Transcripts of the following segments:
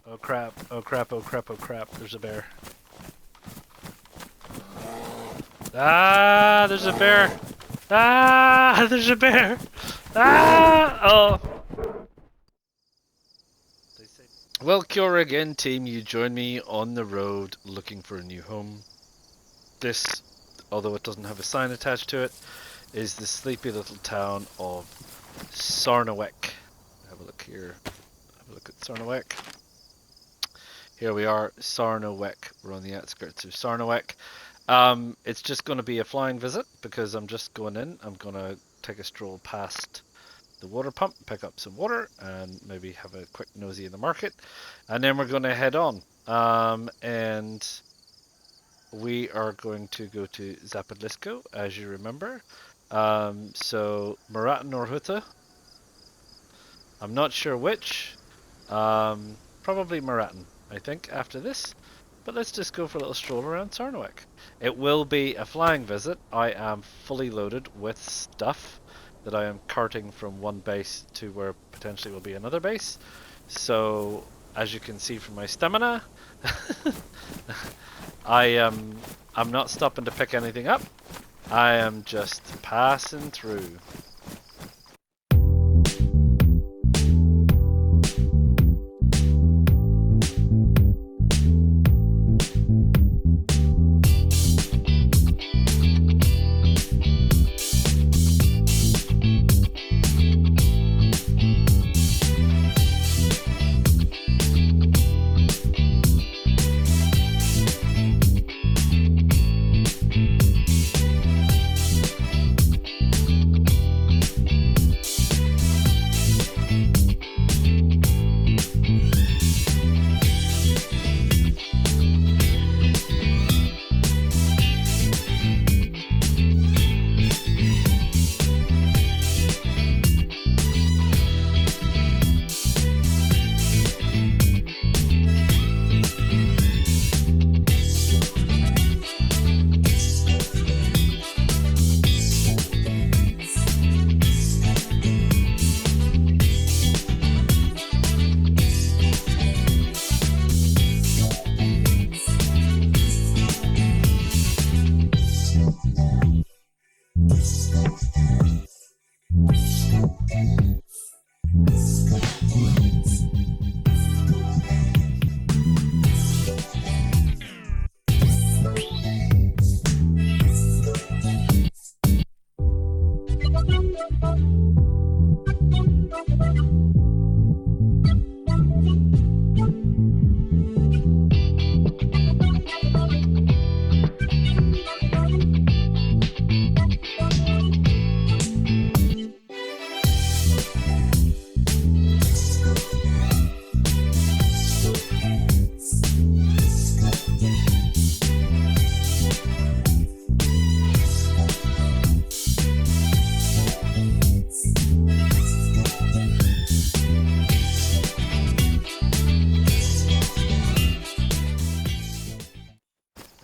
Oh crap, oh crap, oh crap, oh crap, there's a bear. Ah, there's a bear! Ah, there's a bear! Ah! Oh! Well, kia ora again, team. You join me on the road looking for a new home. This, although it doesn't have a sign attached to it, is the sleepy little town of Sarnowek. Have a look here. Have a look at Sarnowek. Here we are, Sarnowek. We're on the outskirts of Sarnowek. It's just going to be a flying visit because I'm just going in. I'm going to take a stroll past the water pump, pick up some water, and maybe have a quick nosy in the market. And then we're going to head on. And we are going to go to Zapadlisko, as you remember. So, Maratin or Huta. I'm not sure which. Probably Maratin, I think, after this. But let's just go for a little stroll around Sarnowek. It will be a flying visit. I am fully loaded with stuff that I am carting from one base to where potentially will be another base. So, as you can see from my stamina, I'm not stopping to pick anything up. I am just passing through.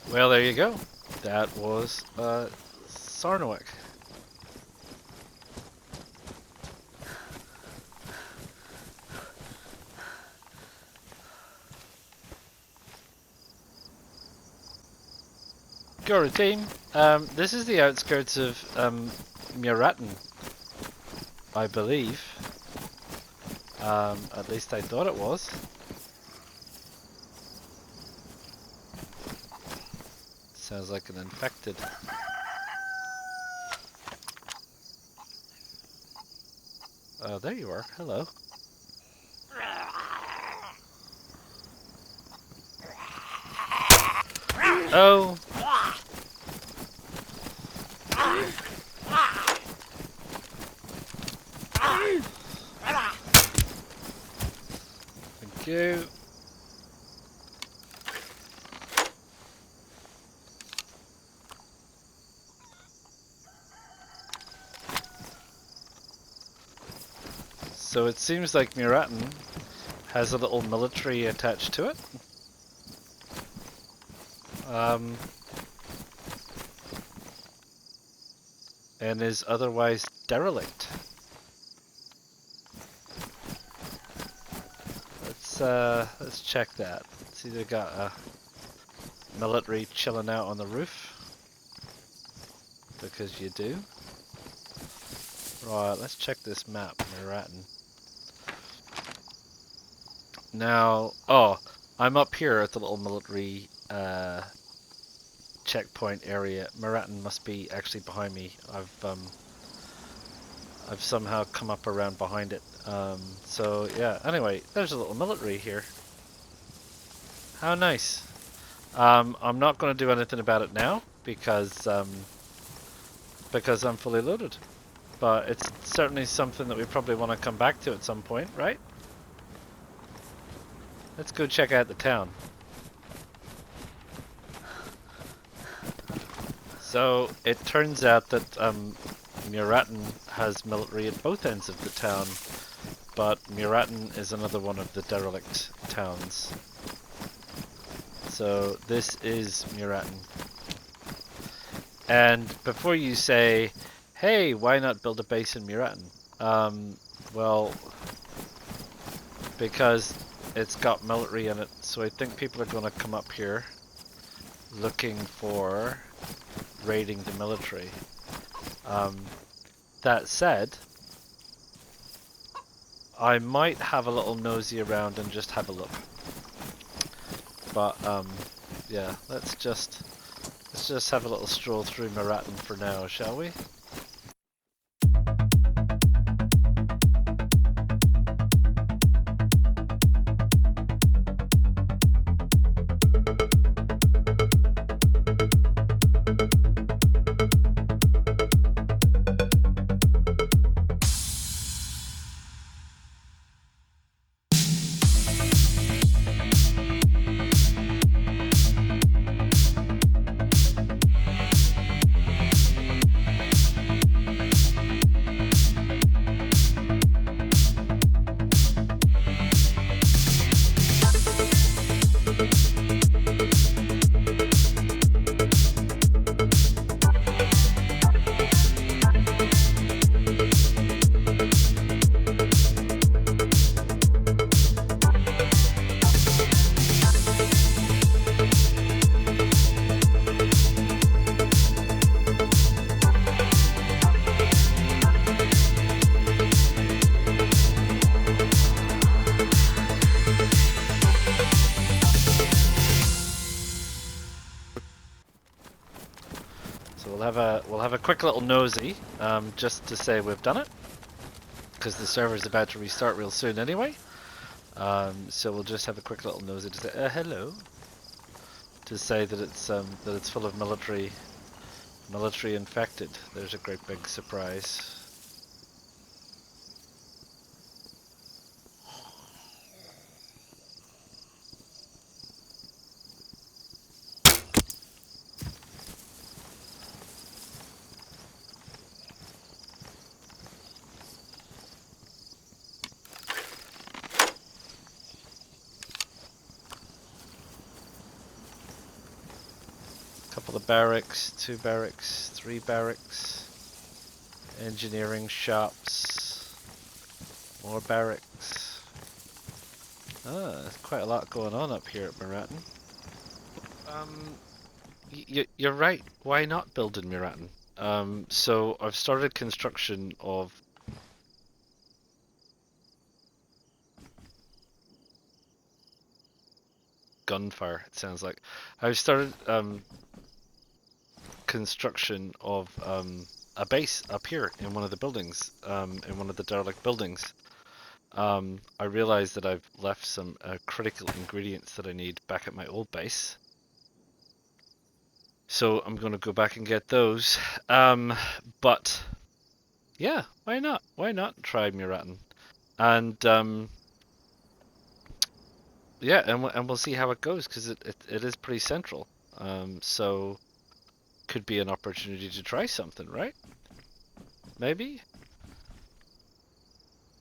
Well, there you go. That was Sarnowek. Kia ora, team. This is the outskirts of Muratin, I believe. At least I thought it was. Sounds like an infected. Oh, there you are. Hello. Oh. Thank you. So it seems like Muratin has a little military attached to it. And is otherwise derelict. let's check that. See, they got a military chilling out on the roof. Because you do. Right, let's check this map we're at. Now, oh, I'm up here at the little military checkpoint area. Maratin must be actually behind me. I've somehow come up around behind it. So yeah. Anyway, there's a little military here. How nice. I'm not going to do anything about it now because I'm fully loaded. But it's certainly something that we probably want to come back to at some point, right? Let's go check out the town. So it turns out that Muratin has military at both ends of the town, but Muratin is another one of the derelict towns. So this is Muratin. And before you say, hey, why not build a base in Muratin? Well, because it's got military in it, so I think people are going to come up here looking for raiding the military. That said, I might have a little nosy around and just have a look. But yeah, let's just have a little stroll through Maratin for now, shall we? We'll have a quick little nosy, just to say we've done it, because the server's about to restart real soon anyway. So we'll just have a quick little nosy to say hello, to say that it's full of military infected. There's a great big surprise. Couple of barracks, 2 barracks, 3 barracks, engineering shops, more barracks. There's quite a lot going on up here at Maratin. You're right. Why not build in Maratin? So I've started construction of gunfire. It sounds like I've started construction of a base up here in one of the buildings, in one of the derelict buildings. I realized that I've left some critical ingredients that I need back at my old base. So I'm going to go back and get those. But yeah, why not? Why not try Muratin? And yeah, and we'll see how it goes, because it is pretty central. So could be an opportunity to try something, right? Maybe?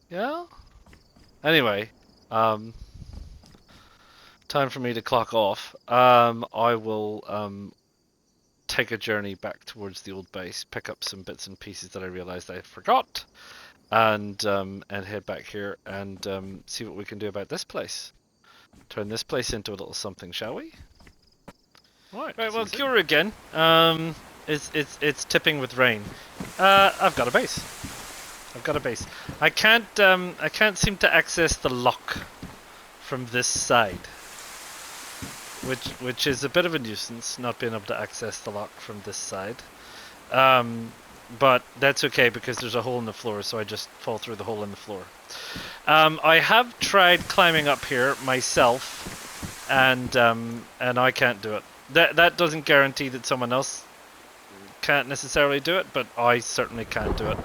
Yeah? Anyway, time for me to clock off. I will take a journey back towards the old base, pick up some bits and pieces that I realized I forgot, and head back here and see what we can do about this place. turn this place into a little something, shall we? Right. Right. Well, Season. Cure again. It's tipping with rain. I've got a base. I've got a base. I can't seem to access the lock from this side, which is a bit of a nuisance, not being able to access the lock from this side. Um, but that's okay because there's a hole in the floor, so I just fall through the hole in the floor. I have tried climbing up here myself, and I can't do it. That doesn't guarantee that someone else can't necessarily do it, but I certainly can't do it.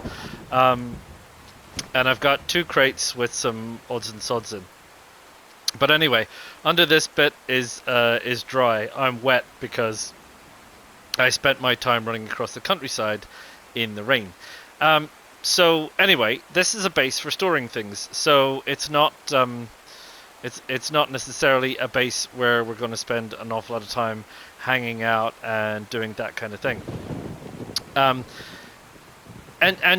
Um, and I've got 2 crates with some odds and sods in. But anyway, under this bit is dry. I'm wet because I spent my time running across the countryside in the rain. So anyway, this is a base for storing things. So it's not necessarily a base where we're going to spend an awful lot of time hanging out and doing that kind of thing. And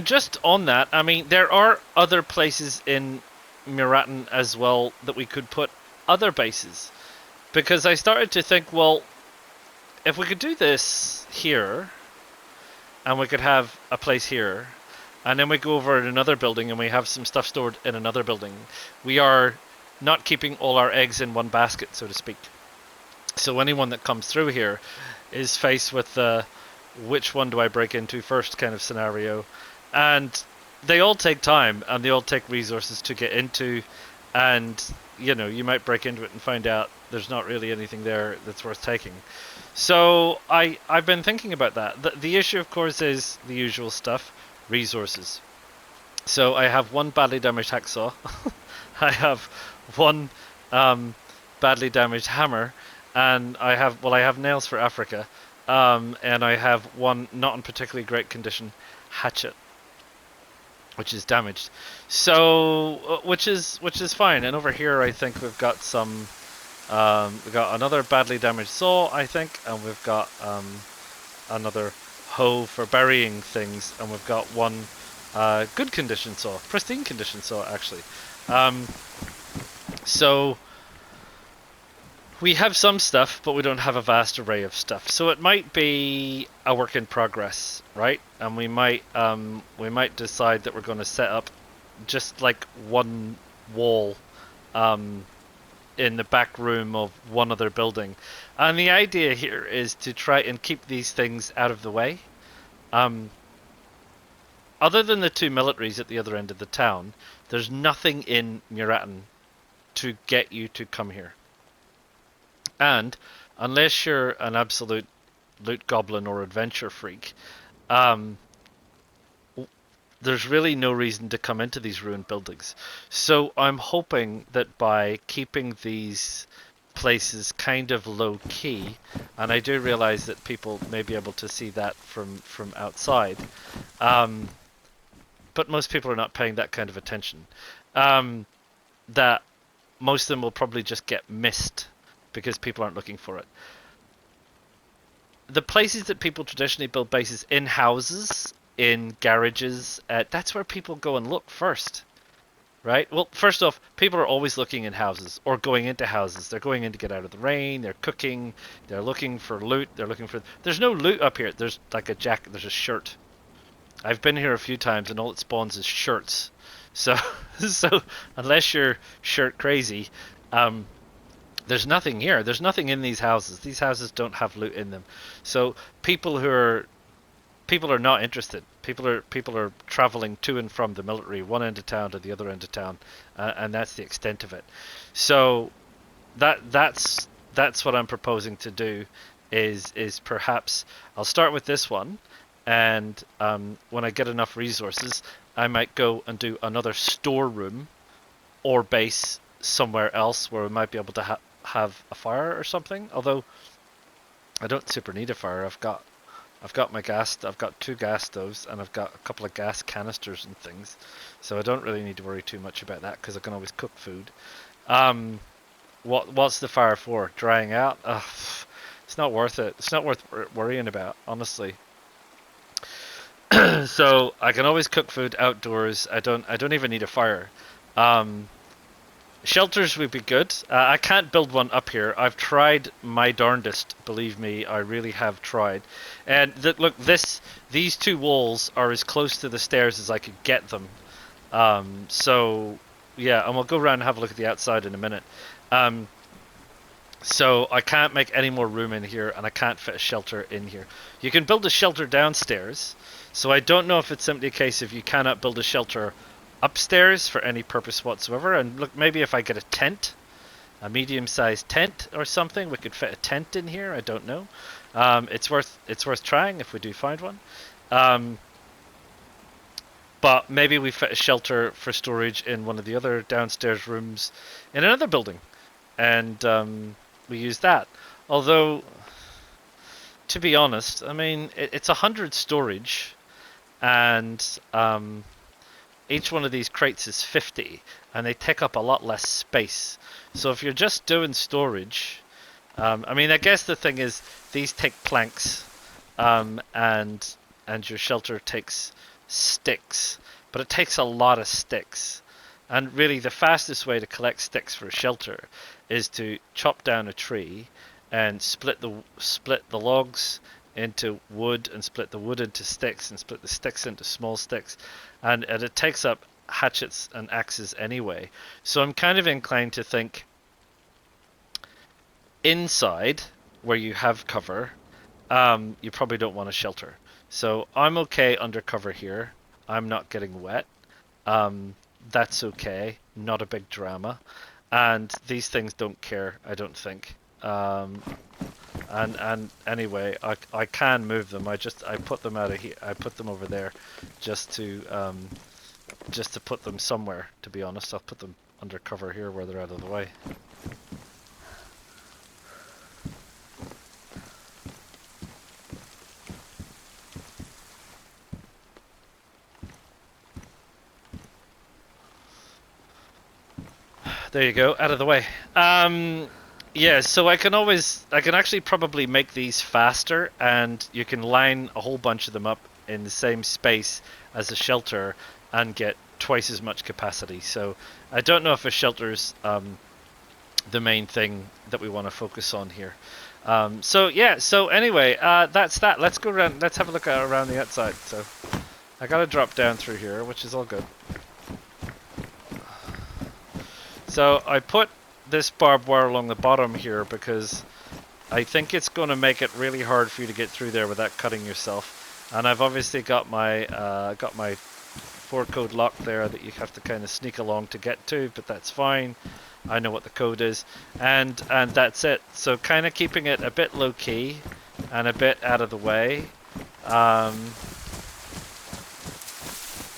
just on that, I mean, there are other places in Muratan as well that we could put other bases. Because I started to think, well, if we could do this here, and we could have a place here, and then we go over in another building and we have some stuff stored in another building, we are not keeping all our eggs in one basket, so to speak. So anyone that comes through here is faced with the which one do I break into first kind of scenario. And they all take time and they all take resources to get into, and you might break into it and find out there's not really anything there that's worth taking. So I've been thinking about that. The issue, of course, is the usual stuff: resources. So I have 1 badly damaged hacksaw. I have 1 badly damaged hammer, and I have nails for Africa, and I have 1 not in particularly great condition hatchet, which is damaged. So which is fine. And over here, I think we've got some. We've got another badly damaged saw, I think, and we've got another hoe for burying things, and we've got 1 good condition saw, pristine condition saw, actually. So we have some stuff, but we don't have a vast array of stuff. So it might be a work in progress, right? And we might decide that we're going to set up just like 1 wall in the back room of 1 other building. And the idea here is to try and keep these things out of the way. Other than the 2 militaries at the other end of the town, there's nothing in Muratan to get you to come here. And unless you're an absolute loot goblin or adventure freak, there's really no reason to come into these ruined buildings. So I'm hoping that by keeping these places kind of low key, and I do realize that people may be able to see that from outside, but most people are not paying that kind of attention, that most of them will probably just get missed because people aren't looking for it. The places that people traditionally build bases in houses, in garages, that's where people go and look first, right? Well, first off, people are always looking in houses or going into houses. They're going in to get out of the rain. They're cooking. They're looking for loot. They're looking for. There's no loot up here. There's like a jacket. There's a shirt. I've been here a few times, and all it spawns is shirts. So, unless you're shirt crazy, there's nothing here. There's nothing in these houses. These houses don't have loot in them. So people are not interested. People are traveling to and from the military, 1 end of town to the other end of town, and that's the extent of it. So that's what I'm proposing to do. Is perhaps I'll start with this one, and when I get enough resources, I might go and do another storeroom or base somewhere else where we might be able to have a fire or something. Although I don't super need a fire. I've got my gas. I've got 2 gas stoves, and I've got a couple of gas canisters and things, so I don't really need to worry too much about that because I can always cook food. What's the fire for? Drying out? Ugh, it's not worth it. It's not worth worrying about, honestly. So I can always cook food outdoors. I don't even need a fire. Shelters would be good. I can't build one up here. I've tried my darndest. Believe me, I really have tried. And look, these two walls are as close to the stairs as I could get them. So yeah, and we'll go around and have a look at the outside in a minute. So I can't make any more room in here, and I can't fit a shelter in here. You can build a shelter downstairs, so I don't know if it's simply a case of you cannot build a shelter upstairs for any purpose whatsoever. And look, maybe if I get a tent, a medium-sized tent or something, we could fit a tent in here. I don't know. It's worth trying if we do find one. But maybe we fit a shelter for storage in one of the other downstairs rooms in another building, and we use that. Although, to be honest, I mean, it's 100 storage, and each one of these crates is 50, and they take up a lot less space. So if you're just doing storage, I mean, I guess the thing is, these take planks, and your shelter takes sticks, but it takes a lot of sticks. And really, the fastest way to collect sticks for a shelter is to chop down a tree and split the logs into wood, and split the wood into sticks, and split the sticks into small sticks, and it takes up hatchets and axes anyway. So I'm kind of inclined to think inside, where you have cover, you probably don't want a shelter. So I'm okay under cover here. I'm not getting wet. That's okay. Not a big drama. And these things don't care, I don't think. And anyway, I can move them. I put them out of here. I put them over there, just to put them somewhere. To be honest, I'll put them under cover here where they're out of the way. There you go, out of the way. Yeah, so I can actually probably make these faster, and you can line a whole bunch of them up in the same space as a shelter and get twice as much capacity. So I don't know if a shelter's the main thing that we want to focus on here. So yeah, so anyway, that's that. Let's go around, let's have a look around the outside. So I gotta drop down through here, which is all good. So I put this barbed wire along the bottom here because I think it's going to make it really hard for you to get through there without cutting yourself. And I've obviously got my 4-code lock there that you have to kind of sneak along to get to, but that's fine. I know what the code is, and that's it. So kind of keeping it a bit low key and a bit out of the way.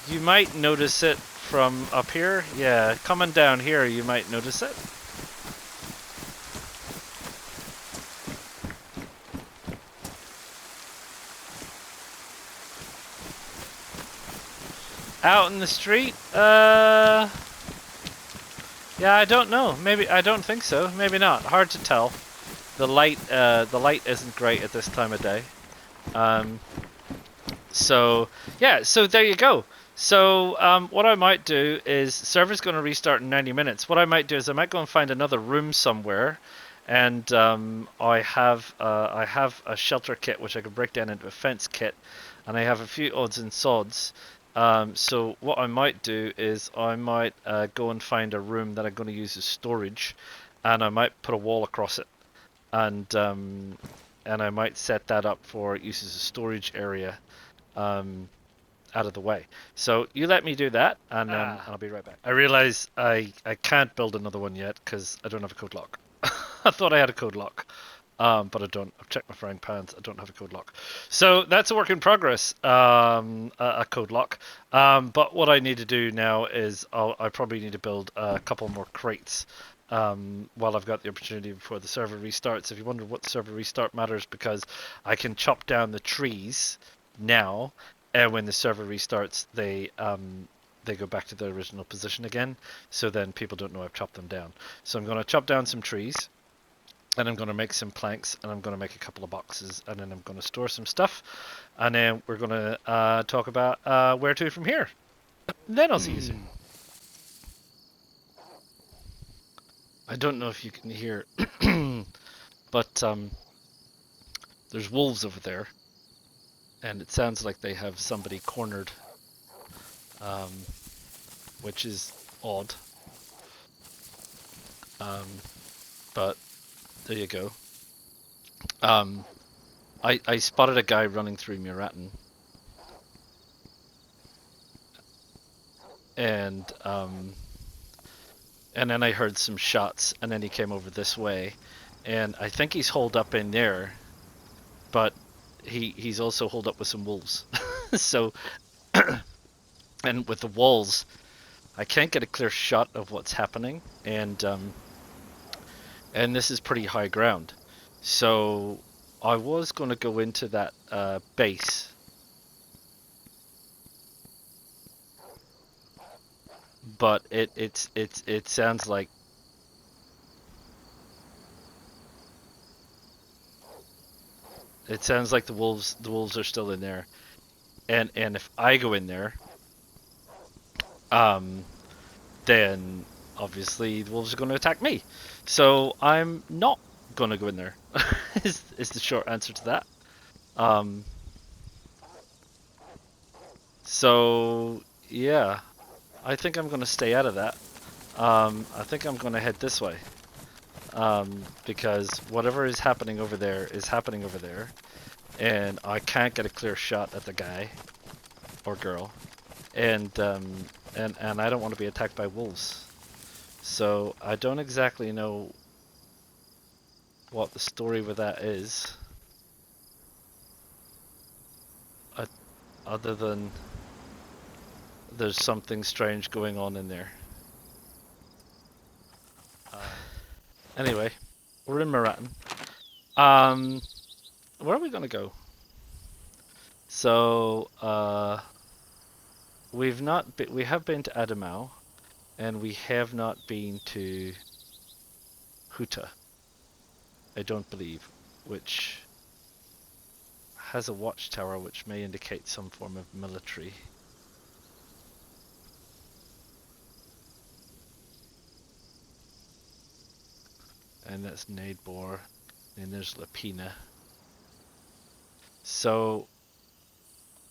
You might notice it from up here. Yeah, coming down here you might notice it. Out in the street? Yeah, I don't know. Maybe, I don't think so. Maybe not. Hard to tell. The light isn't great at this time of day. So yeah, so there you go. So what I might do is, server's going to restart in 90 minutes. What I might do is I might go and find another room somewhere, and I have a shelter kit which I can break down into a fence kit, and I have a few odds and sods. So what I might do is I might go and find a room that I'm going to use as storage, and I might put a wall across it, and I might set that up for use as a storage area. Out of the way. So you let me do that, and I'll be right back. I realize I can't build another one yet because I don't have a code lock. I thought I had a code lock, but I don't. I've checked my frying pans. I don't have a code lock. So that's a work in progress, a code lock. But what I need to do now is I probably need to build a couple more crates while I've got the opportunity before the server restarts. If you wonder what the server restart matters, because I can chop down the trees now, and when the server restarts, they go back to their original position again. So then people don't know I've chopped them down. So I'm going to chop down some trees, and I'm going to make some planks, and I'm going to make a couple of boxes, and then I'm going to store some stuff, and then we're going to talk about where to from here. And then I'll see you soon. I don't know if you can hear, but there's wolves over there, and it sounds like they have somebody cornered, um, which is odd. But there you go. I spotted a guy running through Muratin, and then I heard some shots, and then he came over this way, and I think he's holed up in there, but he's also holed up with some wolves. So, and with the walls, I can't get a clear shot of what's happening, and this is pretty high ground. So I was going to go into that base, but it sounds like the wolves are still in there, and if I go in there, then obviously the wolves are going to attack me. So I'm not going to go in there. is the short answer to that. So yeah, I think I'm going to stay out of that. I think I'm going to head this way. Because whatever is happening over there is happening over there, and I can't get a clear shot at the guy or girl, and I don't want to be attacked by wolves. So I don't exactly know what the story with that is, other than there's something strange going on in there. Anyway, we're in Marathon. Where are we gonna go? So, we have been to Adamau, and we have not been to Huta, I don't believe, which has a watchtower which may indicate some form of military. And that's Nadebor, and there's Lapina. So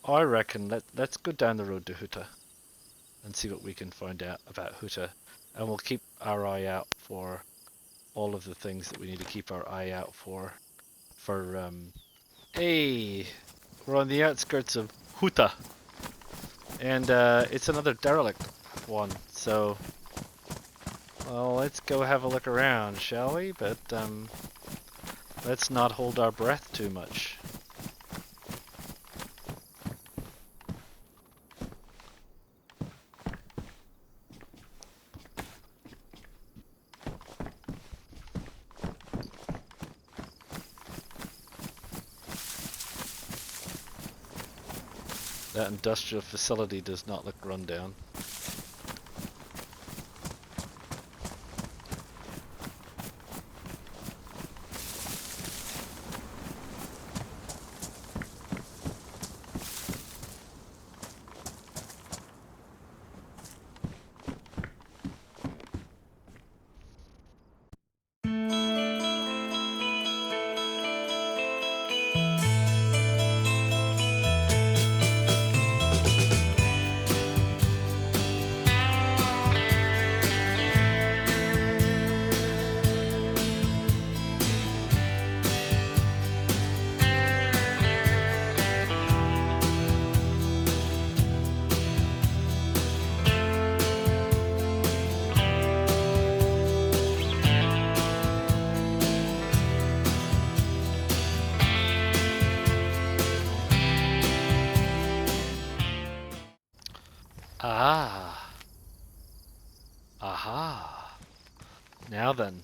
I reckon let's go down the road to Huta and see what we can find out about Huta, and we'll keep our eye out for all of the things that we need to keep our eye out for. Hey, we're on the outskirts of Huta, and it's another derelict one. So, well, let's go have a look around, shall we? But let's not hold our breath too much. That industrial facility does not look run down. Ah. Aha. Now then.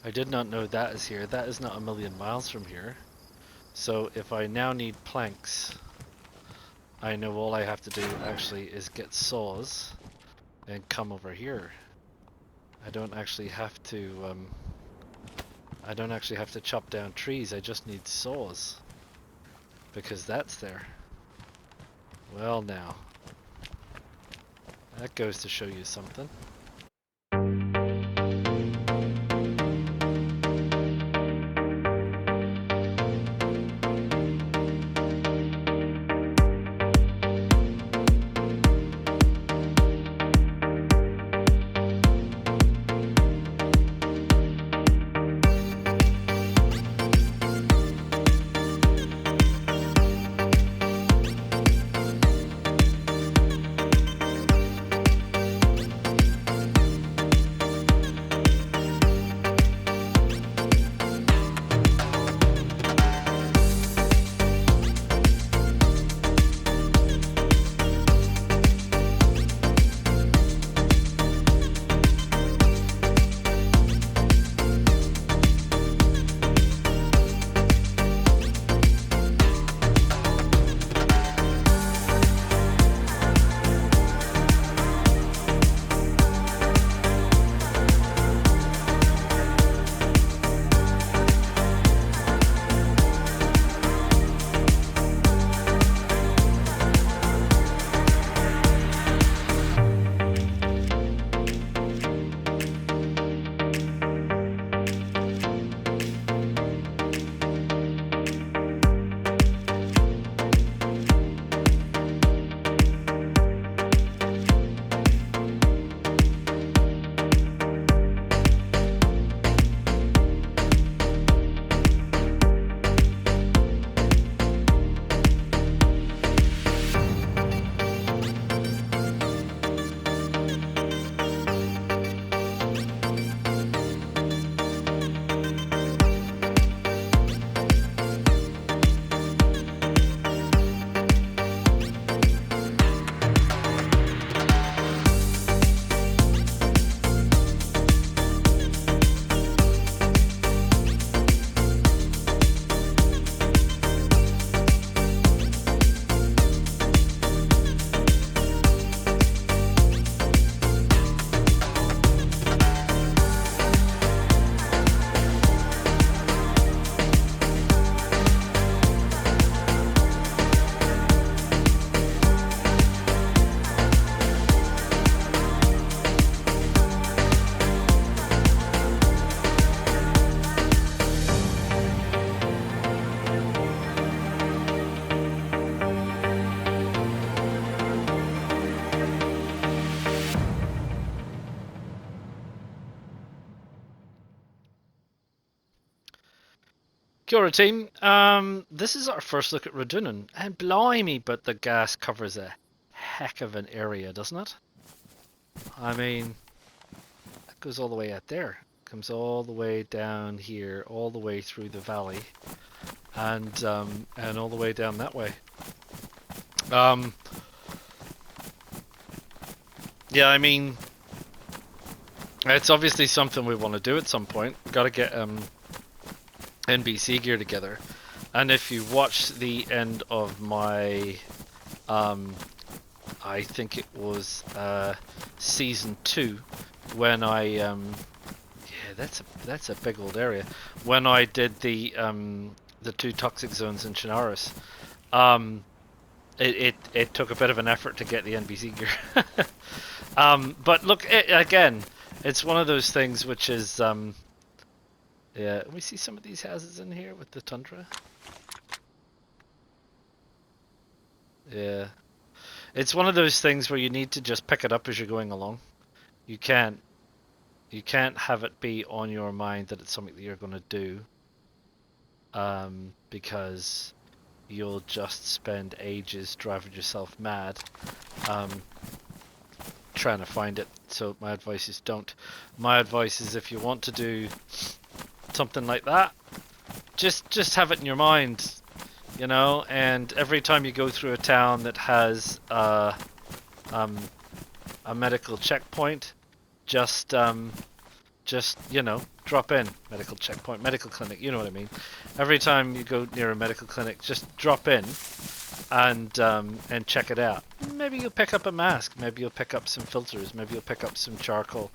I did not know that is here. That is not a million miles from here. So if I now need planks, I know all I have to do actually is get saws and come over here. I don't actually have to chop down trees. I just need saws, because that's there. Well, now that goes to show you something. Kia ora team. This is our first look at Radunan, and blimey, but the gas covers a heck of an area, doesn't it? I mean, it goes all the way out there, comes all the way down here, all the way through the valley, and all the way down that way. Yeah, I mean, it's obviously something we want to do at some point. Got to get NBC gear together. And if you watch the end of my, I think it was season 2, when I, yeah, that's a big old area. When I did the 2 toxic zones in Chinaris, it took a bit of an effort to get the NBC gear. But look, again, it's one of those things which is, yeah, we see some of these houses in here with the tundra. Yeah. It's one of those things where you need to just pick it up as you're going along. You can't have it be on your mind that it's something that you're going to do. Because you'll just spend ages driving yourself mad trying to find it. So my advice is don't. My advice is if you want to do something like that, just have it in your mind, you know, and every time you go through a town that has a medical checkpoint, just you know, drop in. Medical checkpoint, medical clinic, you know what I mean. Every time you go near a medical clinic, just drop in and check it out. Maybe you'll pick up a mask, maybe you'll pick up some filters, maybe you'll pick up some charcoal,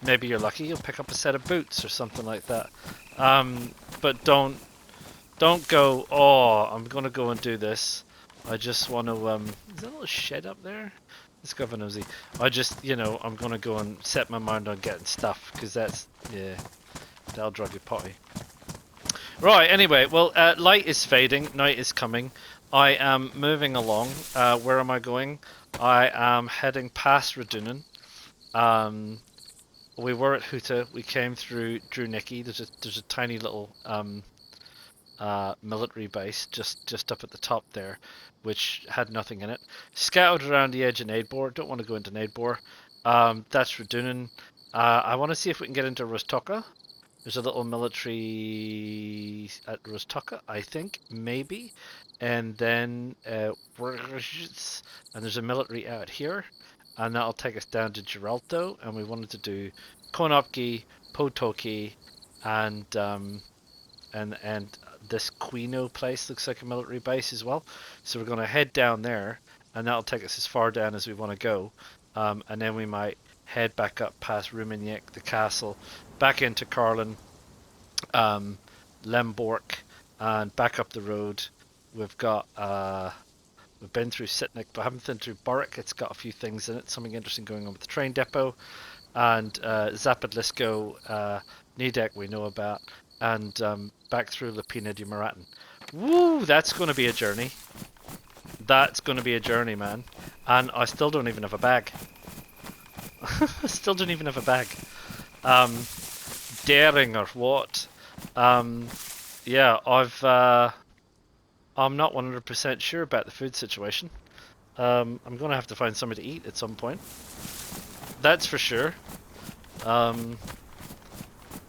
maybe you're lucky you'll pick up a set of boots or something like that. But don't go, oh, I'm gonna go and do this. I just want to, is there a little shed up there? Let's go have a nosy. I just, you know, I'm gonna go and set my mind on getting stuff, because that's, yeah, that'll drive you potty. Right, anyway, well, light is fading, night is coming. I am moving along. Where am I going? I am heading past Radunan. We were at Huta. We came through Druniki. There's a tiny little military base just up at the top there, which had nothing in it. Scouted around the edge of Nadebor. Don't want to go into Nadebor. That's Radunan. I want to see if we can get into Rostoka. There's a little military at Rostoka, I think, maybe. And then and there's a military out here, and that'll take us down to Geralto. And we wanted to do Konopki, Potoki, and this Quino place looks like a military base as well. So we're going to head down there, and that'll take us as far down as we want to go. And then we might head back up past Ruminiek, the castle, back into Carlin, Lembork, and back up the road. We've got we've been through Sitnik, but haven't been through Boric. It's got a few things in it, something interesting going on with the train depot, and Zapadlisko, Nidek we know about, and back through Lapina de Maratin. Woo, that's going to be a journey. That's going to be a journey, man. And I still don't even have a bag. I still don't even have a bag. Daring or what? Yeah, I'm not 100% sure about the food situation. I'm going to have to find something to eat at some point. That's for sure.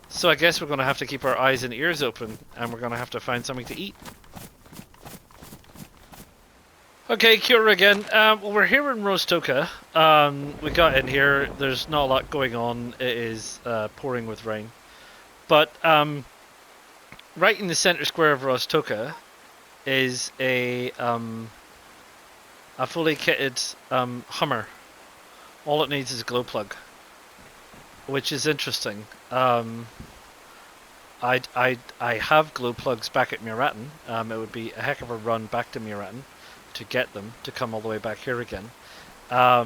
So I guess we're going to have to keep our eyes and ears open, and we're going to have to find something to eat. Okay, kia ora again. Well, we're here in Rostoka. We got in here. There's not a lot going on. It is pouring with rain. But right in the center square of Rostoka is a fully kitted Hummer. All it needs is a glow plug, which is interesting. I have glow plugs back at Muratin. It would be a heck of a run back to Muratin to get them to come all the way back here again. But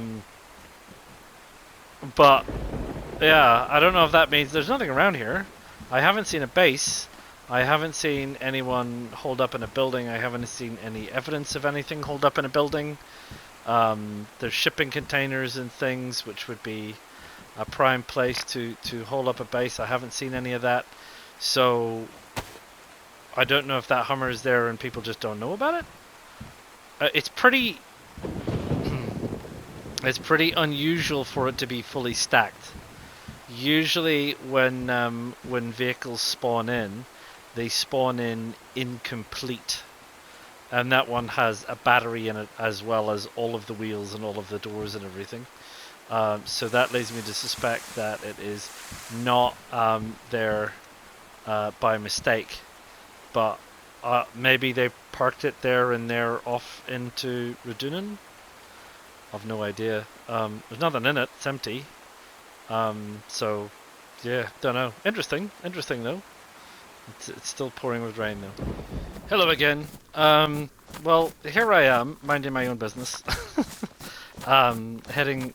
yeah, I don't know if that means there's nothing around here. I haven't seen a base. I haven't seen anyone hold up in a building. I haven't seen any evidence of anything hold up in a building. There's shipping containers and things, which would be a prime place to hold up a base. I haven't seen any of that. So I don't know if that Hummer is there and people just don't know about it. It's pretty... it's pretty unusual for it to be fully stacked. Usually when vehicles spawn in, they spawn in incomplete. And that one has a battery in it as well as all of the wheels and all of the doors and everything. So that leads me to suspect that it is not there by mistake. But maybe they parked it there and they're off into Radunan? I've no idea. There's nothing in it. It's empty. So, yeah, don't know. Interesting though. It's still pouring with rain though. Hello again. Well, here I am, minding my own business. Heading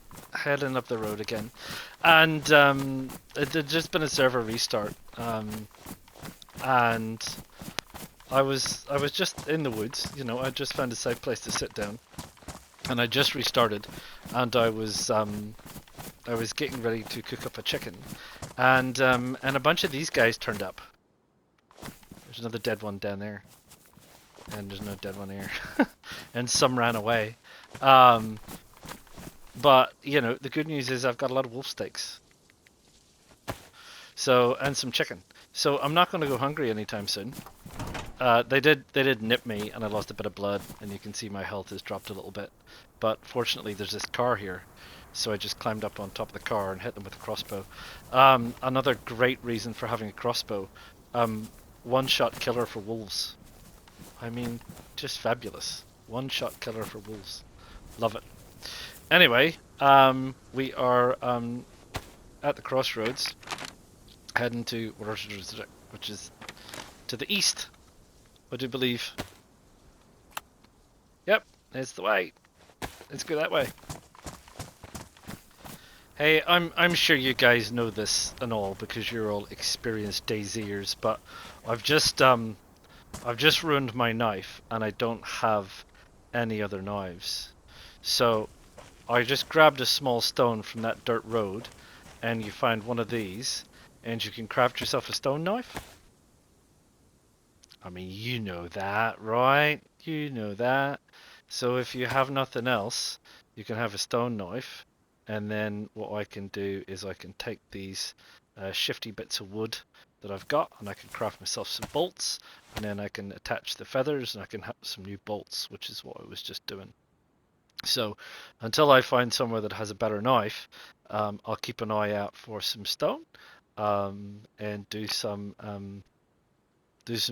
up the road again. And there'd just been a server restart. And I was just in the woods, you know, I just found a safe place to sit down. And I just restarted, and I was getting ready to cook up a chicken, and a bunch of these guys turned up. There's another dead one down there, and there's no dead one here, and some ran away. But you know, the good news is I've got a lot of wolf steaks, so and some chicken. So I'm not going to go hungry anytime soon. They did nip me, and I lost a bit of blood, and you can see my health has dropped a little bit. But fortunately, there's this car here, so I just climbed up on top of the car and hit them with a crossbow. Another great reason for having a crossbow, one-shot killer for wolves. I mean, just fabulous. One-shot killer for wolves. Love it. Anyway, we are at the crossroads, heading to which is to the east. I do believe. Yep, it's the way. Let's go that way. Hey, I'm sure you guys know this and all because you're all experienced DayZers, but I've just ruined my knife and I don't have any other knives. So I just grabbed a small stone from that dirt road, and you find one of these, and you can craft yourself a stone knife. I mean, you know that, right? You know that. So if you have nothing else, you can have a stone knife, and then what I can do is I can take these shifty bits of wood that I've got, and I can craft myself some bolts, and then I can attach the feathers, and I can have some new bolts, which is what I was just doing. So until I find somewhere that has a better knife, I'll keep an eye out for some stone, and do some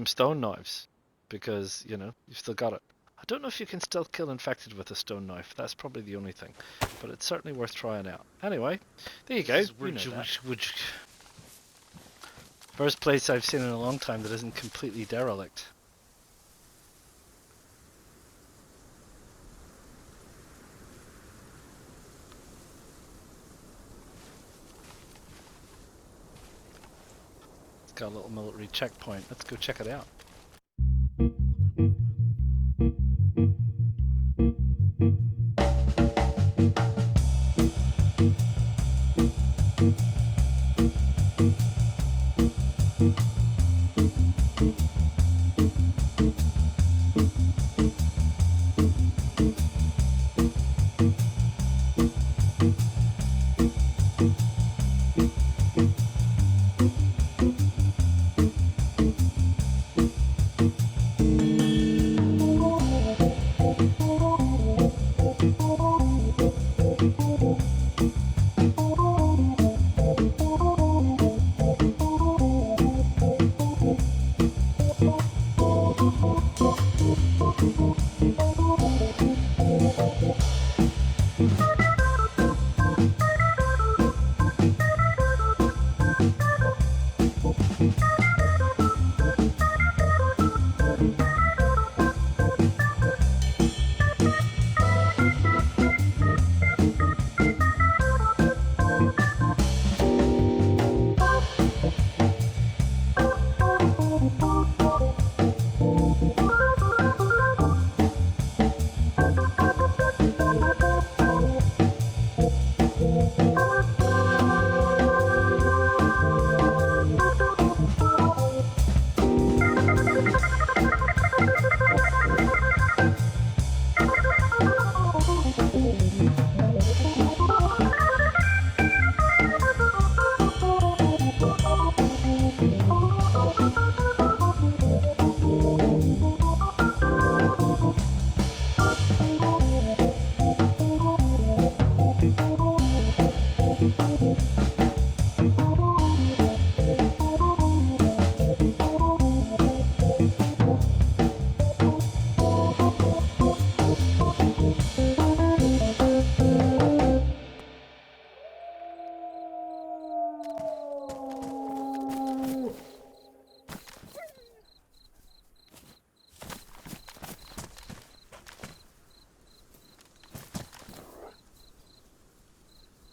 stone knives, because you know you've still got it. I don't know if you can still kill infected with a stone knife. That's probably the only thing, but it's certainly worth trying out. Anyway, there you go. You know that. First place I've seen in a long time that isn't completely derelict. It's got a little military checkpoint. Let's go check it out.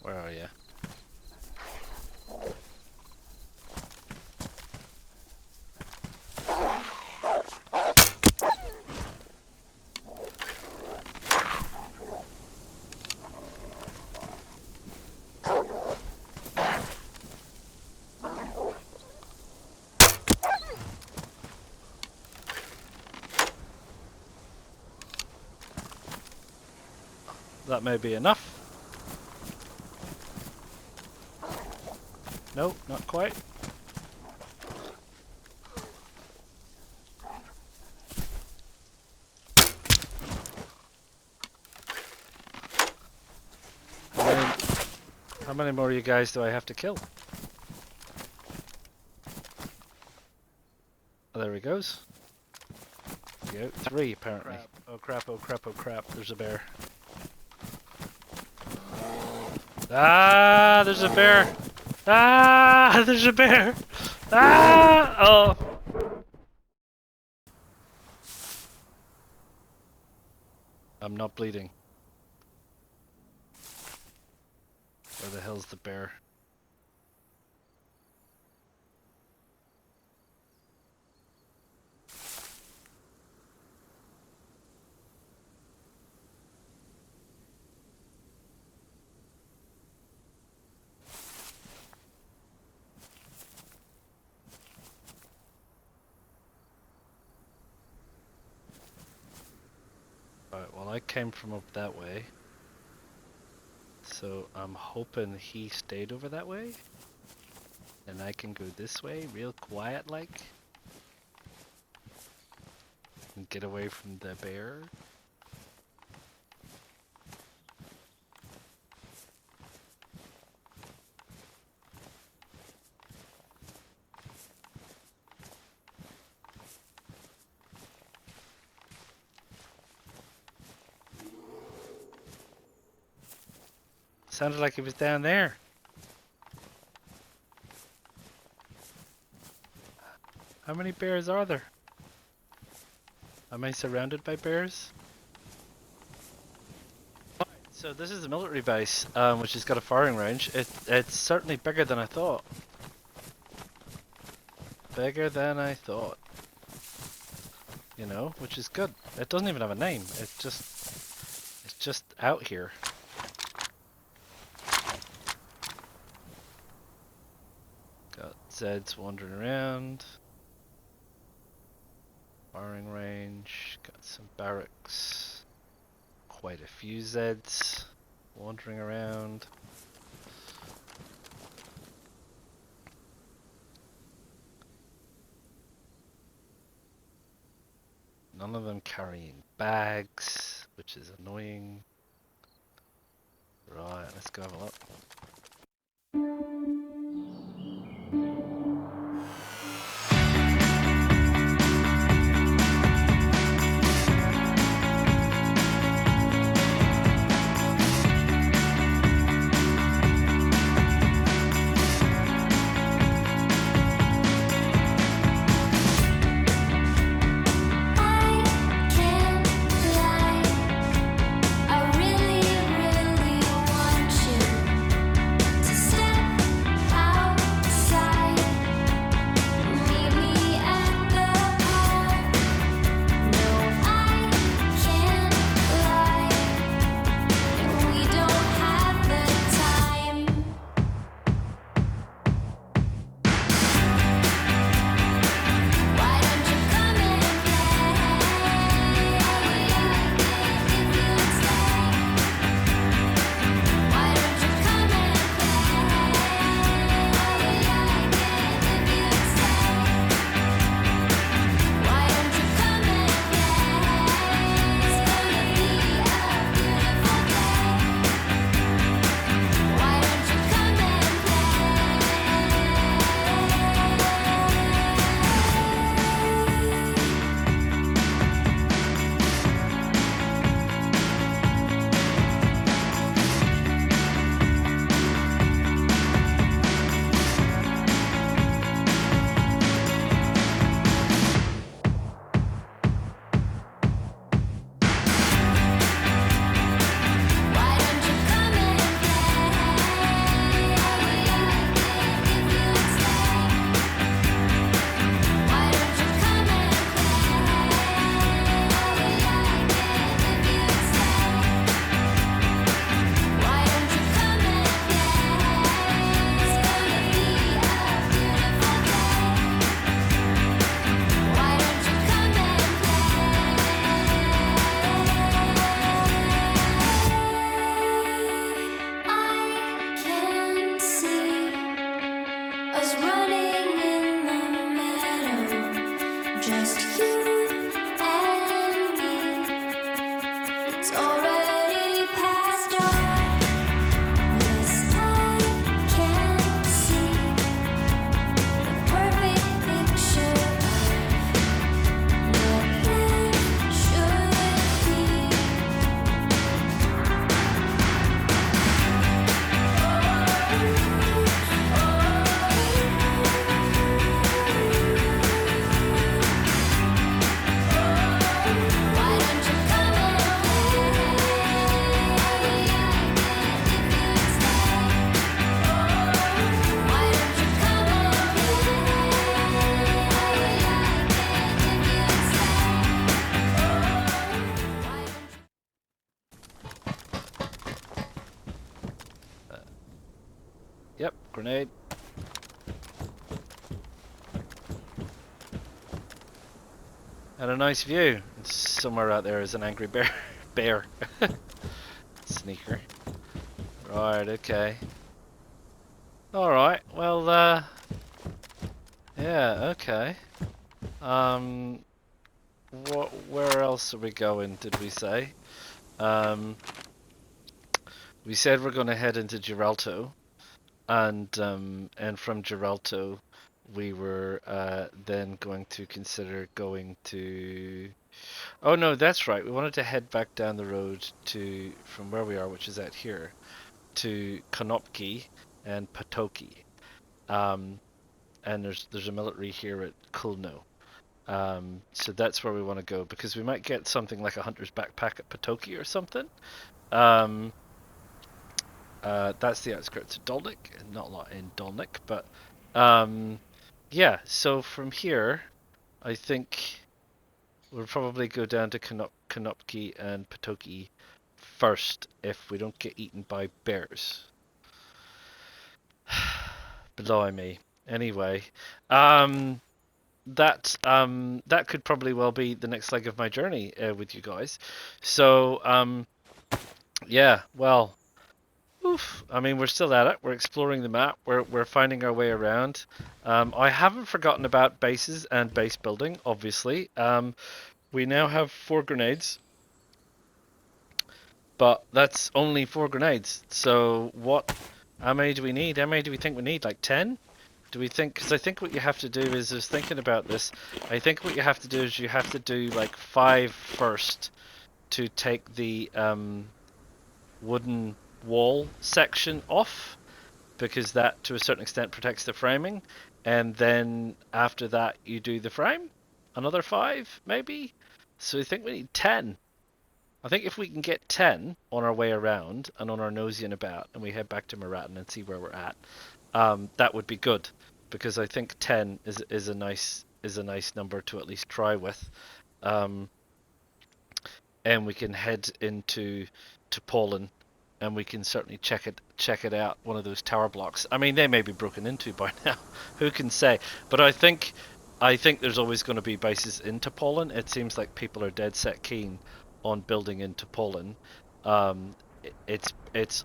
Where are you? That may be enough. No, not quite. How many more of you guys do I have to kill? Oh, there he goes. There we go. 3 apparently. Crap. Oh crap, oh crap, oh crap. There's a bear. Ah, there's a bear! Ah, there's a bear! Ah! Oh! I'm not bleeding. Where the hell's the bear? Alright, well I came from up that way. So I'm hoping he stayed over that way. And I can go this way, real quiet like. And get away from the bear. Sounded like he was down there. How many bears are there? Am I surrounded by bears? So this is a military base, which has got a firing range. It's certainly bigger than I thought. Bigger than I thought. You know, which is good. It doesn't even have a name. It's just out here. Got Zeds wandering around. Firing range. Got some barracks. Quite a few Zeds wandering around. None of them carrying bags, which is annoying. Right, let's go have a look. Yep, grenade. And a nice view. Somewhere out there is an angry bear. Bear. Sneaker. Right, okay. Alright, well, yeah, okay. Where else are we going, did we say? We said we're going to head into Geralto, and from Geralto, we were then going to consider going to. Oh no, that's right. We wanted to head back down the road to from where we are, which is out here, to Konopki and Patoki. Um, and there's a military here at Kulno. So that's where we want to go because we might get something like a hunter's backpack at Patoki or something. Um, that's the outskirts of Dolnik, not a lot in Dolnik, but yeah. So from here, I think we'll probably go down to Konopki and Patoki first if we don't get eaten by bears. Blimey. Anyway, that could probably well be the next leg of my journey with you guys. So yeah, well, oof. I mean, we're still at it. We're exploring the map. We're finding our way around. I haven't forgotten about bases and base building. Obviously, we now have 4 grenades, but that's only 4 grenades. So what? How many do we need? How many do we think we need? Like 10? Do we think? Because I think what you have to do is thinking about this. I think what you have to do is you have to do like 5 first to take the wooden wall section off, because that to a certain extent protects the framing, and then after that you do the frame. Another 5 maybe. So I think we need 10. I think if we can get 10 on our way around and on our nosing about, and we head back to Marathon and see where we're at, that would be good, because I think 10 is a nice number to at least try with, and we can head into Poland, and we can certainly check it out. One of those tower blocks. I mean, they may be broken into by now. Who can say? But I think there's always going to be bases into Poland. It seems like people are dead set keen on building into Poland. It's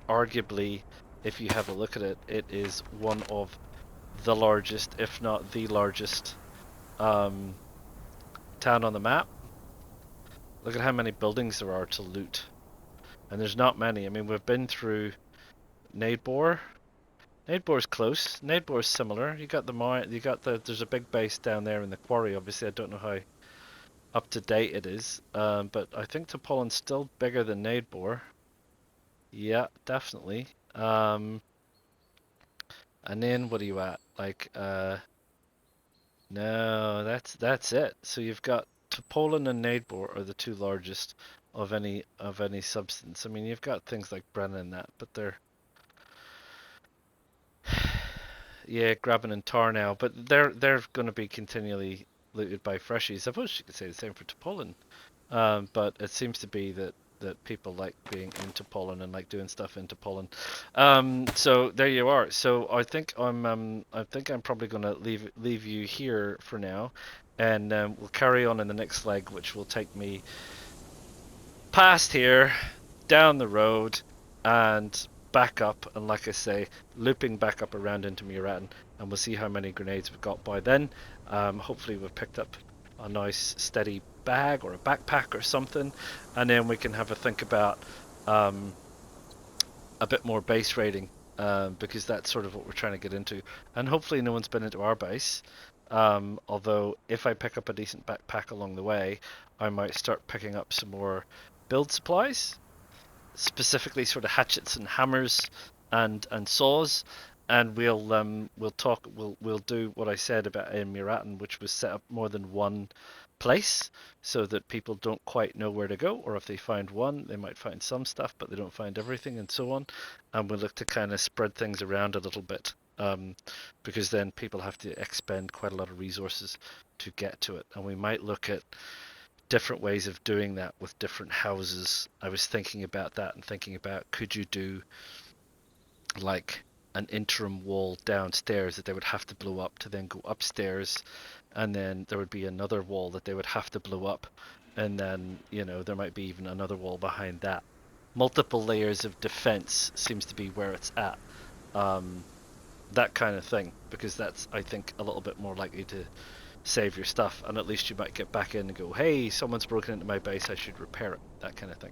arguably, if you have a look at it, it is one of the largest, if not the largest, town on the map. Look at how many buildings there are to loot, and there's not many. I mean, we've been through Nadebor. Nadebor's close. Nadebor's similar. You got the mine. You got the. There's a big base down there in the quarry. Obviously, I don't know how up to date it is, but I think Topolan's still bigger than Nadebor. Yeah, definitely. And then what are you at? Like, no, that's it. So you've got Topolan and Nadebor are the 2 largest of any substance. I mean, you've got things like Brennan and that, but they're yeah, Graben and Tar now, but they're going to be continually looted by freshies. I suppose you could say the same for Topolan. But it seems to be that people like being into Poland and like doing stuff into Poland. So there you are. So I think I'm probably gonna leave you here for now, and we'll carry on in the next leg, which will take me past here, down the road, and back up, and like I say, looping back up around into Muratin, and we'll see how many grenades we've got by then. Hopefully we've picked up a nice steady bag or a backpack or something, and then we can have a think about a bit more base raiding, because that's sort of what we're trying to get into, and hopefully no one's been into our base. Although if I pick up a decent backpack along the way, I might start picking up some more build supplies, specifically sort of hatchets and hammers and saws, and we'll do what I said about in Muratin, which was set up more than one place so that people don't quite know where to go, or if they find one they might find some stuff but they don't find everything, and so on. And we'll look to kind of spread things around a little bit, because then people have to expend quite a lot of resources to get to it, and we might look at different ways of doing that with different houses. I was thinking about that and thinking about, could you do like an interim wall downstairs that they would have to blow up to then go upstairs, and then there would be another wall that they would have to blow up, and then there might be even another wall behind that. Multiple layers of defense seems to be where it's at. That kind of thing, because that's, I think, a little bit more likely to save your stuff, and at least you might get back in and go, hey, someone's broken into my base, I should repair it, that kind of thing.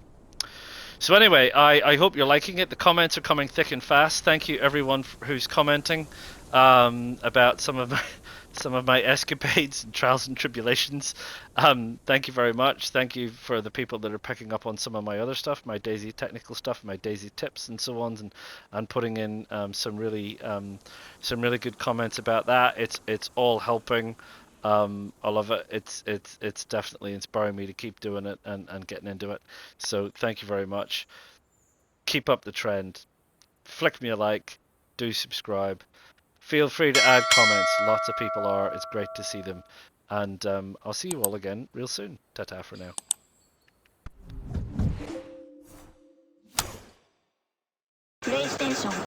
So anyway, I hope you're liking it. The comments are coming thick and fast. Thank you everyone who's commenting about some of my escapades and trials and tribulations. Thank you very much. Thank you for the people that are picking up on some of my other stuff, my DayZ technical stuff, my DayZ tips and so on, and putting in some really good comments about that. It's all helping. I love it. It's definitely inspiring me to keep doing it and getting into it. So thank you very much. Keep up the trend. Flick me a like. Do subscribe. Feel free to add comments. Lots of people are. It's great to see them. And I'll see you all again real soon. Ta-ta for now. PlayStation